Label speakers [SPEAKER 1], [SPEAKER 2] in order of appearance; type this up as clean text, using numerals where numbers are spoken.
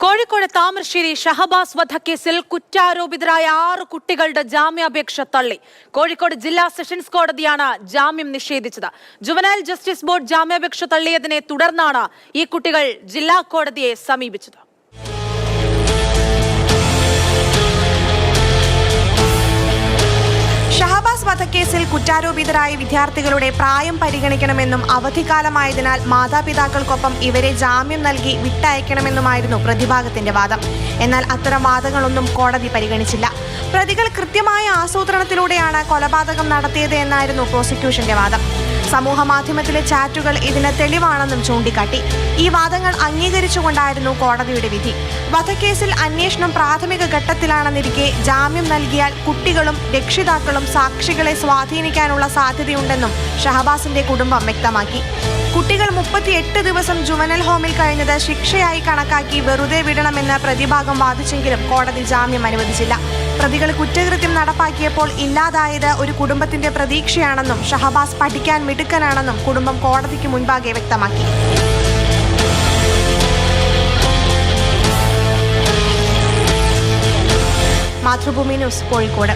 [SPEAKER 1] കോഴിക്കോട് താമരശ്ശേരി ഷഹബാസ് വധക്കേസിൽ കുറ്റാരോപിതരായ 6 കുട്ടികളുടെ ജാമ്യാപേക്ഷ തള്ളി. കോഴിക്കോട് ജില്ലാ സെഷൻസ് കോടതിയാണ് ജാമ്യം നിഷേധിച്ചത്. ജുവനൈൽ ജസ്റ്റിസ് ബോർഡ് ജാമ്യാപേക്ഷ തള്ളിയതിനെ തുടർന്നാണ് ഈ കുട്ടികൾ ജില്ലാ കോടതിയെ സമീപിച്ചത്.
[SPEAKER 2] ഷഹബാസ് വധക്കേസിൽ കുറ്റാരോപിതരായ വിദ്യാർത്ഥികളുടെ പ്രായം പരിഗണിക്കണമെന്നും അവധിക്കാലമായതിനാൽ മാതാപിതാക്കൾക്കൊപ്പം ഇവരെ ജാമ്യം നൽകി വിട്ടയക്കണമെന്നുമായിരുന്നു പ്രതിഭാഗത്തിന്റെ വാദം. എന്നാൽ അത്തരം വാദങ്ങളൊന്നും കോടതി പരിഗണിച്ചില്ല. പ്രതികൾ കൃത്യമായ ആസൂത്രണത്തിലൂടെയാണ് കൊലപാതകം നടത്തിയത് എന്നായിരുന്നു പ്രോസിക്യൂഷന്റെ വാദം. സമൂഹ മാധ്യമത്തിലെ ചാറ്റുകൾ ഇതിന് തെളിവാണെന്നും ചൂണ്ടിക്കാട്ടി. ഈ വാദങ്ങൾ അംഗീകരിച്ചുകൊണ്ടായിരുന്നു കോടതിയുടെ വിധി. വധക്കേസിൽ അന്വേഷണം പ്രാഥമിക ഘട്ടത്തിലാണെന്നിരിക്കെ ജാമ്യം നൽകിയാൽ കുട്ടികളും രക്ഷിതാക്കളും സാക്ഷികളെ സ്വാധീനിക്കാനുള്ള സാധ്യതയുണ്ടെന്നും ഷഹബാസിന്റെ കുടുംബം വ്യക്തമാക്കി. കുട്ടികൾ 38 ദിവസം ജുവനൽ ഹോമിൽ കഴിഞ്ഞത് ശിക്ഷയായി കണക്കാക്കി വെറുതെ വിടണമെന്ന് പ്രതിഭാഗം വാദിച്ചെങ്കിലും കോടതി ജാമ്യം അനുവദിച്ചില്ല. പ്രതികൾ കുറ്റകൃത്യം നടപ്പാക്കിയപ്പോൾ ഇല്ലാതായത് ഒരു കുടുംബത്തിന്റെ പ്രതീക്ഷയാണെന്നും ഷഹബാസ് പഠിക്കാൻ മിടുക്കനാണെന്നും കുടുംബം കോടതിക്ക് മുൻപാകെ വ്യക്തമാക്കി. മാതൃഭൂമി ന്യൂസ്, കോഴിക്കോട്.